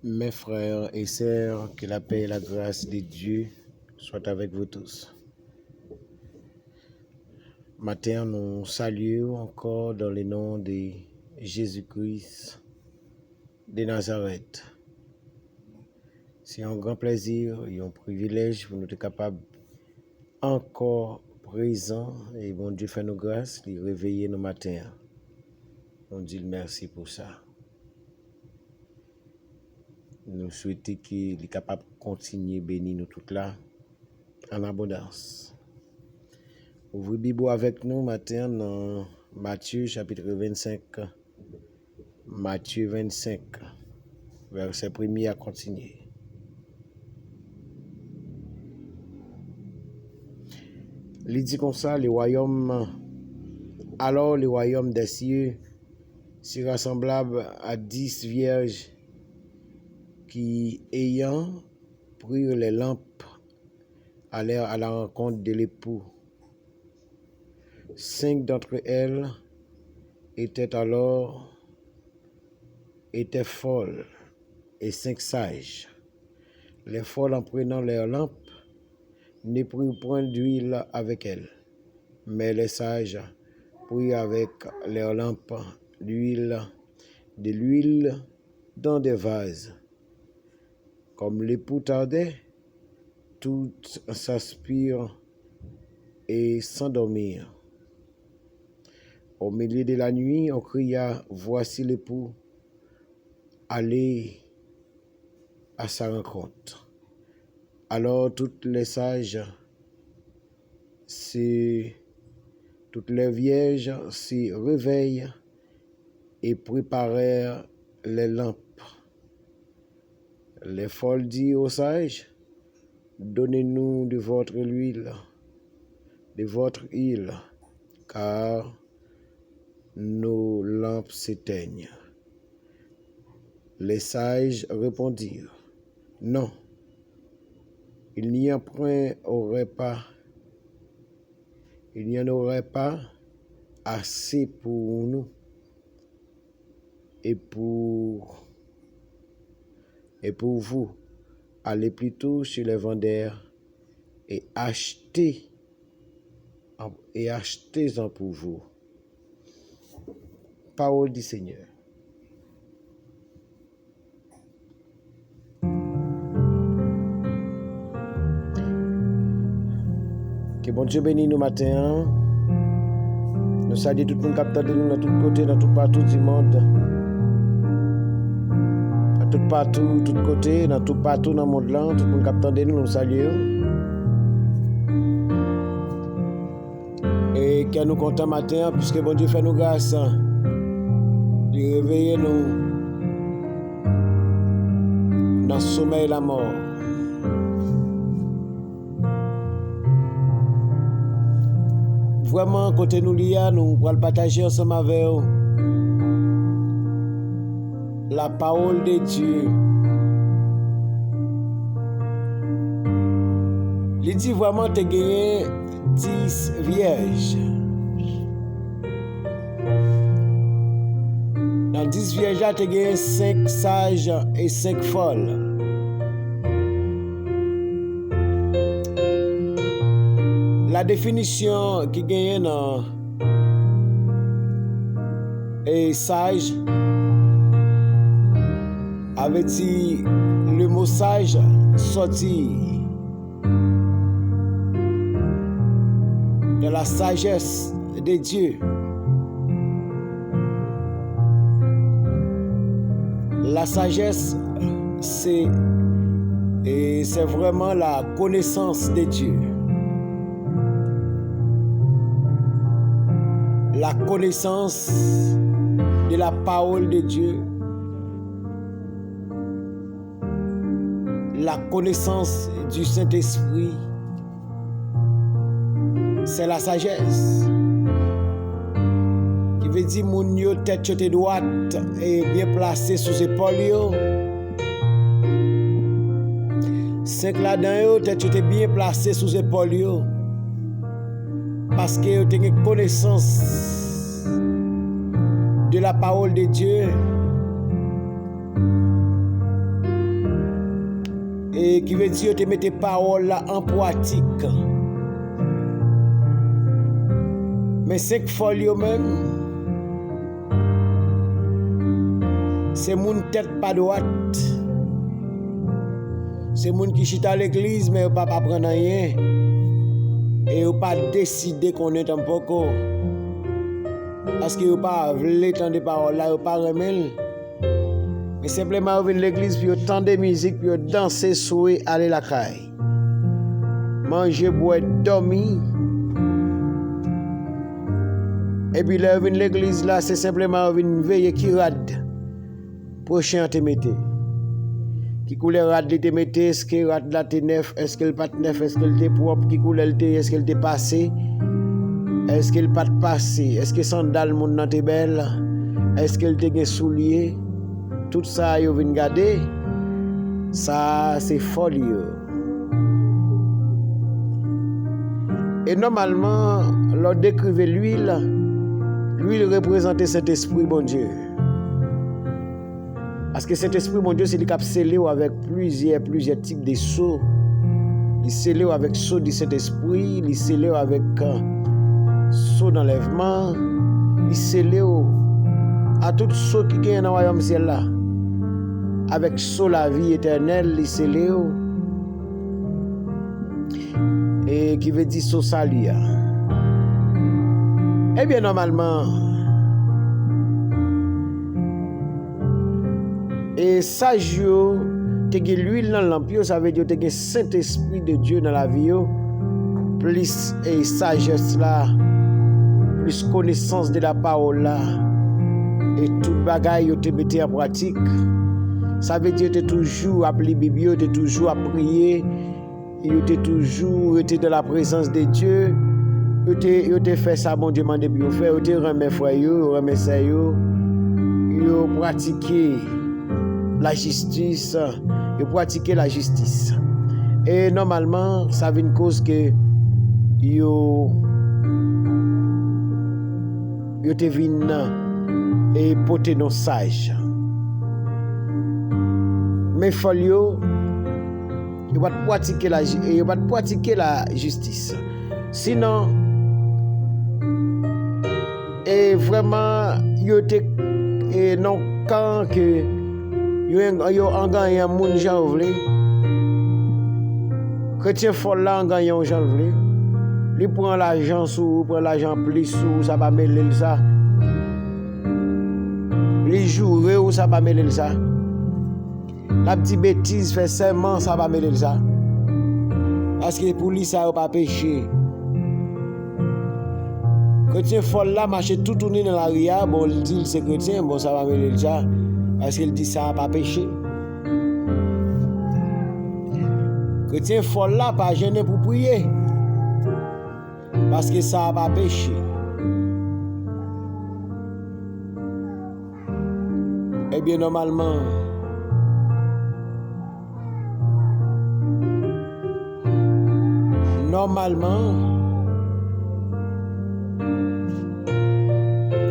Mes frères et sœurs, que la paix et la grâce de Dieu soient avec vous tous. Matin, nous saluons encore dans le nom de Jésus-Christ de Nazareth. C'est un grand plaisir et un privilège pour nous être capables encore présents et bon Dieu fait nous grâce de réveiller nos matins. On dit merci pour ça. Nous souhaitons qu'il est capable de continuer à bénir nous toutes là en abondance. Ouvrez Bible avec nous matin dans Matthieu chapitre 25. Matthieu 25, verset 1er à continuer. Il dit comme ça, alors le royaume des cieux sera semblable à 10 vierges qui, ayant pris les lampes, allèrent à la rencontre de l'époux. 5 d'entre elles étaient folles et 5 sages. Les folles, en prenant leurs lampes, ne prirent point d'huile avec elles, mais les sages prirent avec leurs lampes de l'huile dans des vases. Comme l'époux tardait, toutes s'aspirent et s'endormirent. Au milieu de la nuit, on cria, voici l'époux, allez à sa rencontre. Alors toutes les vierges se réveillent et préparèrent les lampes. Les folles dirent aux sages, donnez-nous de votre huile, car nos lampes s'éteignent. Les sages répondirent, non, il n'y en aurait pas assez pour nous et pour vous. Allez plutôt chez les vendeurs et achetez-en pour vous. Parole du Seigneur. Que bon Dieu bénisse nous matin. Nous saluons tout le monde qui capte de nous dans tous côtés, dans tout partout du monde. Dans tout partout, tout côté, dans tout partout dans le monde là, tout le monde qui capte de nous saluons. Et que nous comptons matin, puisque bon Dieu fait nous grâce. De réveiller nous dans le sommeil et la mort. Vraiment, côté nous liens, nous allons partager ensemble avec vous la parole de Dieu. Il dit vraiment que tu as gagné 10 vierges. Dans 10 vierges, tu as gagné 5 sages et 5 folles. La définition qui gagne dans et sage avait dit le mot sage sorti de la sagesse de Dieu. La sagesse, c'est vraiment la connaissance de Dieu. La connaissance de la parole de Dieu. La connaissance du Saint-Esprit. C'est la sagesse. Qui veut dire mon yo tête droite et bien placée sous épaule yo. 5 là-dedans yo tête bien placée sous épaule yo. Parce que tu as une connaissance de la parole de Dieu. Et qui veut dire te mettre parole là en pratique. Mais 5 folio même, c'est mon tête pas droite. C'est moun qui chita à l'église mais pas prendre rien. Et ou pas décider qu'on est un poco. Parce que ou pas vle tant de paroles là, ou pas remel. Mais simplement venir l'église puis entendre musique puis danser, souhaiter aller la caille. Manger, boire, dormir. Et puis là venir l'église là, c'est simplement venir veiller qui rade. Prochain te mette. Qui couleur rade te mette, est-ce que rade là te neuf, est-ce qu'elle pas neuf, est-ce qu'elle te propre, qui couleur te, est-ce qu'elle te passé, est-ce qu'elle pas passé, est-ce que sandal moun nan te belle, est-ce qu'elle te gen soulier, tout ça yo vinn garder, ça c'est folie. Et normalement, l'on décrivait l'huile représentait cet esprit bon Dieu. Parce que cet esprit, mon Dieu, c'est lui qui a scellé avec plusieurs types de sceaux. Il scellé avec sceaux de cet esprit, il scellé avec sceaux d'enlèvement, il scellé à tout sceaux qui gagnent dans le royaume ciel là. Avec sceaux la vie éternelle, il scellé et qui veut dire sceaux salut. Eh bien, normalement, et ça, tu as l'huile dans l'empire, ça veut dire que tu as le Saint-Esprit de Dieu dans la vie, plus et sagesse là, plus connaissance de la parole là, et tout bagaille tu mets en pratique. Ça veut dire que tu es toujours à lire la Bible, tu es toujours à prier, tu es toujours dans la présence de Dieu. Tu as fait ça, bon Dieu, demandé pour faire, tu as remis frère, remis ça, tu as pratiqué la justice, et pratiquer la justice. Et normalement, ça vient une cause que yo te vin et porter nos sages. Mais folio, yo va pratiquer la justice. Sinon, et vraiment yo te et non quand que yo en gagne moun jan vle. Chrétien fol là en gagne jan vle. Li prend l'argent sous, prend l'argent plus sous, ça va mêler ça. Li joue ou ça va mêler ça. La petite bêtise fait serment, ça va mêler ça. Parce que pour lui ça pas péché. Chrétien fol là marche tout tourner dans la ria, bon il dit c'est chrétien, bon ça va mêler ça. Parce qu'il dit ça n'a pas péché. Chrétien folle là, pas gêné pour prier. Parce que ça n'a pas péché. Eh bien, normalement,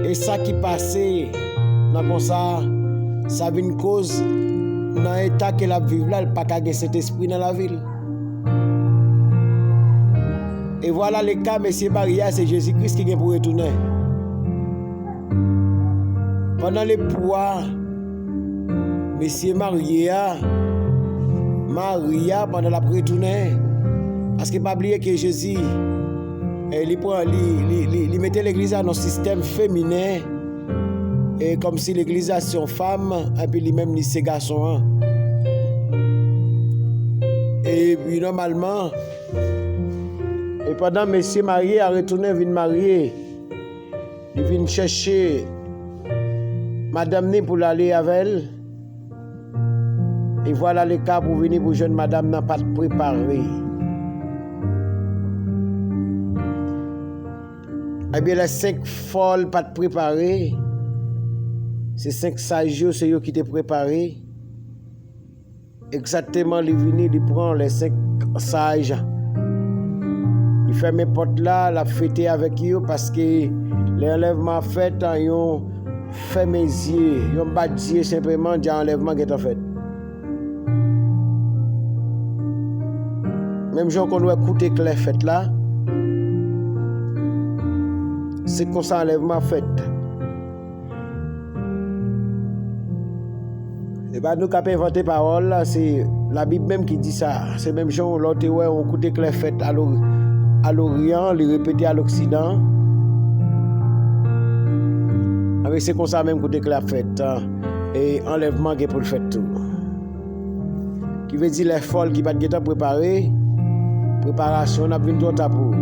et ça qui passait dans comme ça vient une cause dans l'état que la vivre là, il pas qu'à cet esprit dans la ville. Et voilà le cas, Monsieur Maria, c'est Jésus-Christ qui vient pour retourner. Pendant le pouvoir, Monsieur Maria, pendant la retourner, parce qu'il n'a pas oublié que Jésus, il mettait l'église dans un système féminin. Et comme si l'église a son femme, et puis lui-même, ni ses garçons. Et puis normalement, et pendant que monsieur marié a retourné, vient marier, il vient chercher madame Ni pour aller avec elle. Et voilà le cas pour venir pour jeune madame n'a pas préparé. Eh bien, les 5 folles pas préparées. C'est 5 sages, c'est eux qui t'ont préparé. Exactement, ils viennent, ils prennent les 5 sages. Ils ferment les portes là, la fêter avec eux parce que l'enlèvement fait, ils ont fait mes yeux, ils ont bâti simplement, dit l'enlèvement qui est en fait. Même gens qu'on doit écouter que les fêtes là, c'est comme ça enlèvement fait. Et pas nous qui avons inventé parole là, c'est la Bible même qui dit ça. C'est même gens l'autre ouais on écoutait que les fêtes à l'Orient, les répéter à l'Occident. Avec c'est comme ça même écouter que la fête et enlèvement qui est pour le fait tout. Qui veut dire les folles qui pas de temps préparé, préparation n'a pas trop pour.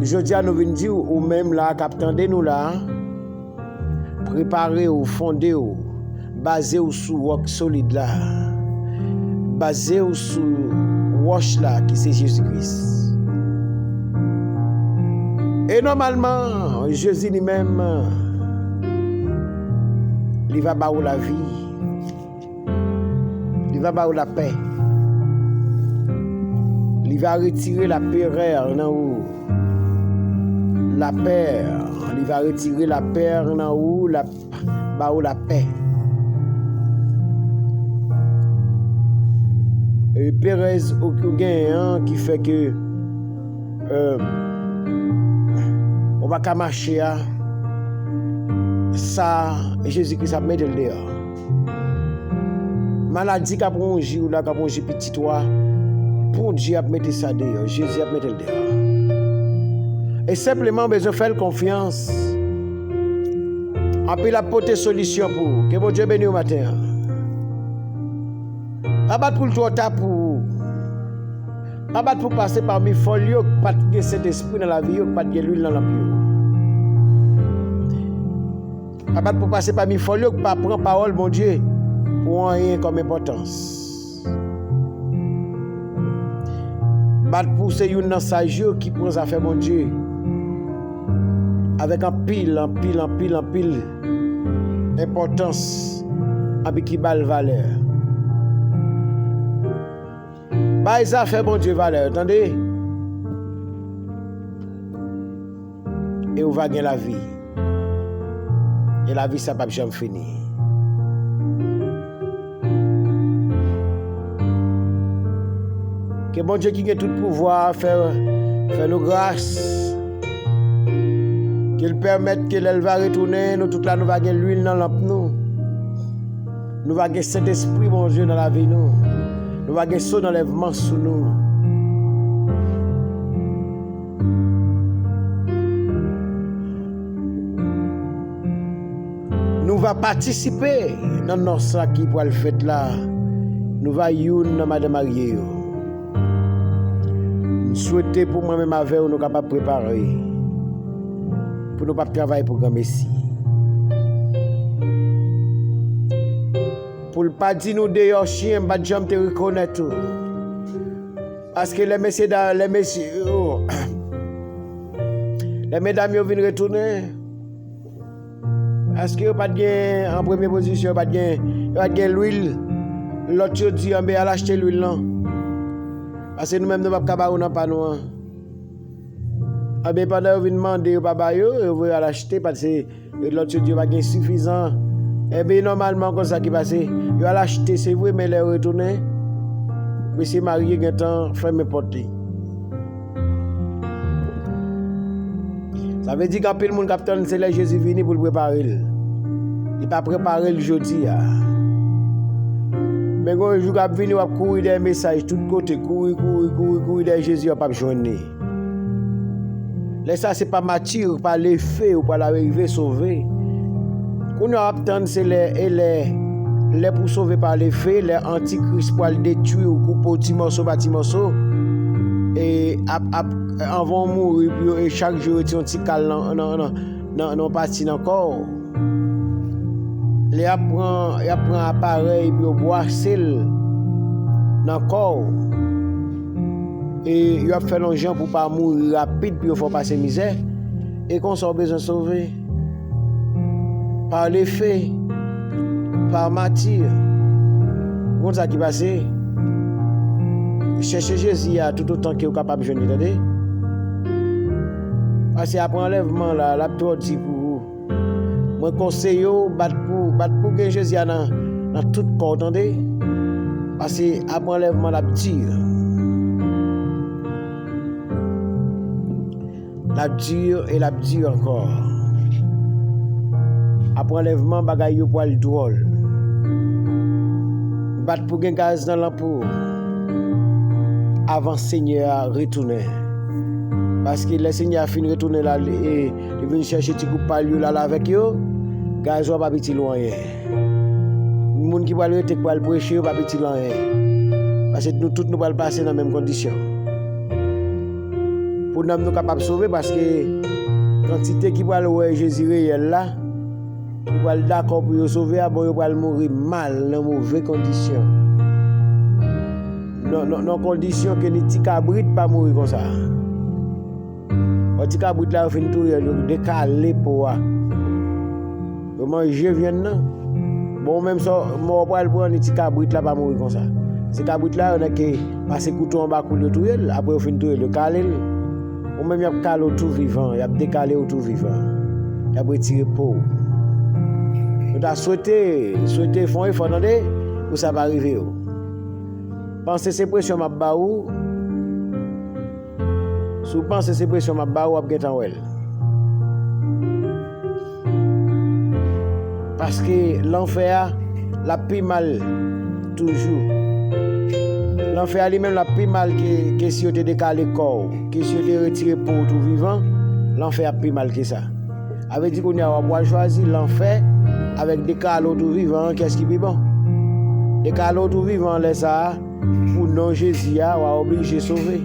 Je dis à nous venir dire ou même là capitaine nous là préparer ou fonder ou basé ou sur rock solide là. Basé ou sur roche là qui c'est Jésus-Christ. Et normalement, Jésus lui-même il va baou la vie. Il va baou la paix. Il va retirer la peur dans où la peur, il va retirer la peur dans où la paix. Et Pérez au gain qui fait que on va qu'à marcher ça Jésus-Christ a mis le dehors. Maladie qu'a prongé ou là qu'a prongé petit toi, pour Dieu a mettre ça dehors, Jésus a mis le dehors. Et simplement besoin faire confiance. Après la porter solution pour que bon Dieu bénisse au matin. Pas battre pour le trop tard pour pas battre pour passer parmi folio pas de cet esprit dans la vie, pas de l'huile dans la vie. Pas battre pour passer parmi folio pas prendre parole mon Dieu pour rien comme importance. Battre pour c'est une sagesse qui prend ça fait mon Dieu. Avec un pile importance avec qui balle valeur. Bah ça fait bon Dieu valeur, attendez. Et on va gagner la vie. Et la vie ça pas jamais fini. Que bon Dieu qui a tout pouvoir faire nous grâce. Qu'il permette qu'elle va retourner, nous toute là nous va gagner l'huile dans lampe nous. Nous va gagner cet esprit bon Dieu dans la vie nous. Nous va gagner son enlèvement sous nous. Nous va participer dans notre sac qui pour le fête là. Nous va youn dans madame mariée. Nous souhaitons pour moi-même avec nous capable préparer. Pour nous pas travailler pour grand Messie. Pour ne pas dire nous dehors chien, pas de jambe te reconnaître tout. Parce que les messieurs, les mesdames viennent retourner. Est-ce que pas de en première position, pas de l'huile. L'autre dit on va acheter l'huile là. Parce que nous-mêmes nous pas capable on pas nous. Ah ben pendant vous demander au papa yo, vous allez acheter parce que l'autre dit pas suffisant. Eh bien normalement comme ça qui passe, vous allez acheter c'est vrai mais les retourner. Monsieur marié gagnant ferme porte. Ça veut dire qu'en pile monde capitaine c'est là Jésus venu pour le préparer. Il pas préparé le jeudi. Mais quand je vais venir à courir des messages tout côté courir des Jésus a pas joindre. Là ça c'est pas mature, pas l'effet ou pas l'arrivée sauver. Qu'on a attendre c'est les pour sauver par l'effet, les antichrist pour le détruire ou couper petit morceau et avant mourir et chaque jour un petit cal non parti encore. Les apprend appareil puis boisser dans corps. Et il a fait l'argent pour pas mourir rapide puis il faut passer misère et qu'on soit besoin de sauver par l'effet par matière. Comment ça qui passe? Chercher Jésus tout autant qu'il est capable de joindre, attendez. Parce que après enlèvement là, la trop dit pour vous. Moi conseille battre pour que Jésus dans tout corps, attendez. Parce que après enlèvement, la dur. La dure et la dure encore. Après enlèvement, bagay yo poil drôle. Bat pour gen gaz dans l'ampoule. Avant Seigneur retourner. Parce que le Seigneur a fini de retourner là et il vient chercher petit groupe par là avec yo. Gaz va pas petit loin. Les gens qui va le rester pour le prêcher pas petit loin. Parce que nous tous nous va passer dans les mêmes conditions. Pour nous capables de sauver parce que quantité qui va le Jésus réel là, qui va le d'accord pour sauver, bon il va mourir mal dans mauvaises conditions. Non conditions que ni petit cabrit pas mourir comme ça. Petit cabrit là fin tout il décalé pour manger viande non. Bon même ça moi pas le prendre ni petit cabrit là pas mourir comme ça. Ce cabrit là on a que passer couteau en bas couler tout après fin tout le caler. Ou même y a calé tout vivant, y a décalé tout vivant. Y a retiré peau. Nous a souhaité font effort attendez pour ça va arriver. Pensez ces pressions m'a baou. Sous pensez ces pressions m'a baou a get en well. Parce que l'enfer la plus mal toujours. L'enfer lui-même la plus mal que si on te décalé corps, que si on te retiré pour tout vivant, l'enfer a plus mal que ça. Avec dit qu'on a choisi l'enfer avec des calots tout vivant, qu'est-ce qui est bon? Des calots tout vivant laisse ça pour non Jésus a obligé sauver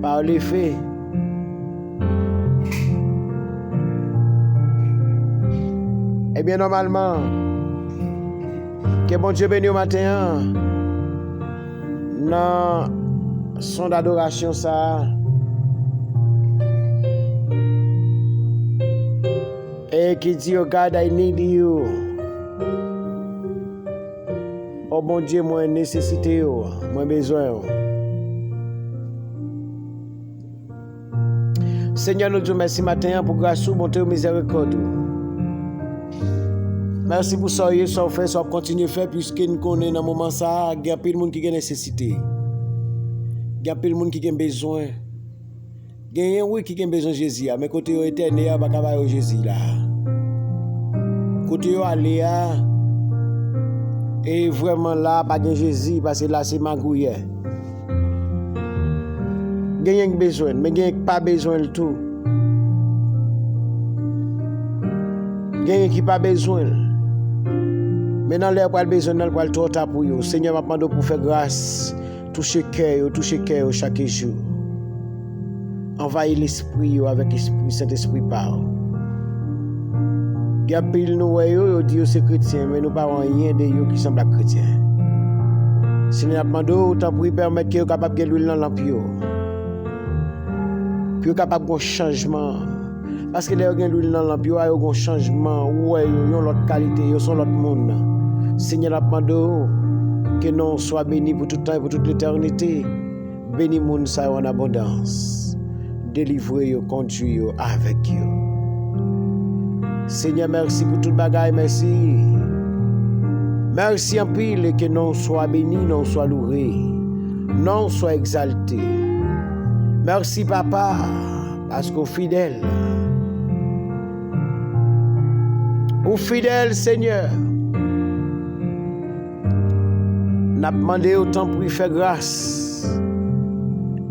par les faits. Eh bien normalement que bon Dieu bénisse au matin. Dans son d'adoration ça et qui dit oh God I need you. Oh bon Dieu moi nécessité moi besoin. Seigneur nous te merci matin pour grâce ou bonté ou miséricorde. Merci pour ça que ça fait ça continue faire puisque nous connaissons dans moment ça il y a plein de monde qui a nécessité. Il y a plein de monde qui a besoin. Il y a oui qui a besoin de Jésus mais côté éternel pas capable Jésus là. Côté aller et vraiment là pas de Jésus parce que là c'est magouille. Il y a besoin mais il n'y a pas besoin de tout. Il y a qui pas besoin. Maintenant, les pas besoin de le trop tard pour vous. Seigneur, m'a demandé pour faire grâce, toucher cœur chaque jour. Envahir l'esprit avec l'esprit, Saint-Esprit par. Il y a pile nous yo dit c'est chrétien, mais nous pas rien de yo qui semble chrétien. Seigneur, m'a demandé autant pour permettre que capable de l'huile dans lampe yo. Puis capable de changement. Parce que les gens qui ont l'huile dans lampe yo a un changement, ouais, yo ont l'autre qualité, yo sont l'autre monde. Seigneur, appelle que nous soyons bénis pour tout le temps et pour toute l'éternité. Bénis moun sa en abondance. Délivrez yo, conduis yo avec yo. Seigneur, merci pour tout le bagage, merci. Merci en pile que nous soyons bénis, nous soyons loués, nous soyons exaltés. Merci papa, parce qu'au fidèle. Au fidèle Seigneur. N'a demandé autant pour y faire grâce,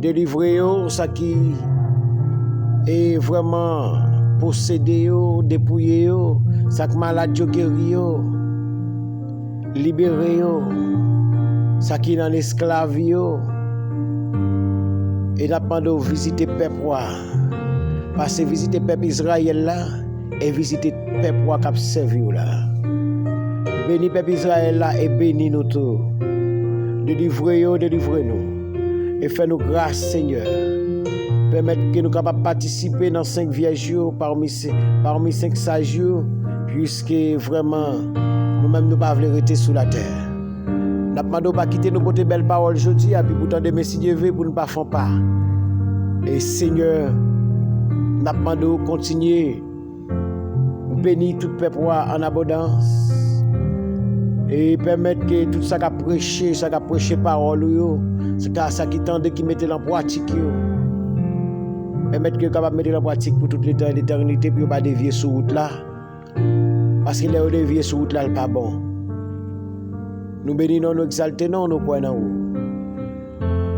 délivrer ça qui est vraiment possédé, dépouillé, ça qui malade guéri, libéré, ça qui est dans l'esclavie, et n'a demandé de visiter le peuple, parce que visiter le peuple Israël là, et visiter le peuple qui a servi là. Bénis le peuple Israël là et bénis nous tous. Délivrez-nous et fais-nous grâce, Seigneur. Permettre que nous capables de participer dans 5 vierges parmi 5 sages, puisque vraiment, nous-mêmes, nous ne pouvons pas rester sous la terre. Nous ne pouvons pas quitter nos belles paroles aujourd'hui, et puis pourtant de Messie Dieu pour ne pas faire pas. Et Seigneur, nous demandons de continuer, bénir tout le peuple en abondance. et permettre que tout ça qu'a prêché parole yo, ça qui tendait qui mettait en pratique yo. Permettre que capable mettre en pratique pour toute l'éternité puis pas dévier sur route là. Parce que les dévier sur route là le pas bon. Nous bénissons, nous exaltons, nous croyons en vous.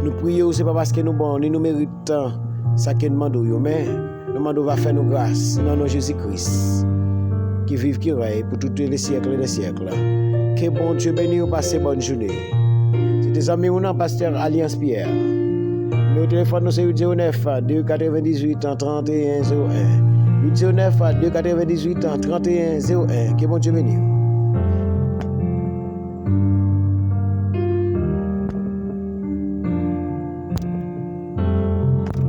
Nous prions, c'est pas parce que nous bon, ni nous méritons ça que nous demandons, mais nous demandons va faire nos grâces dans nom Jésus-Christ qui vive, qui règne pour tous les siècles et les siècles. Que bon Dieu bénisse, passe bonne journée. C'est des amis ou non, pasteur Alliance Pierre. Le téléphone nous c'est 09 298 31 01. 09 298 31 01. Que bon Dieu bénisse.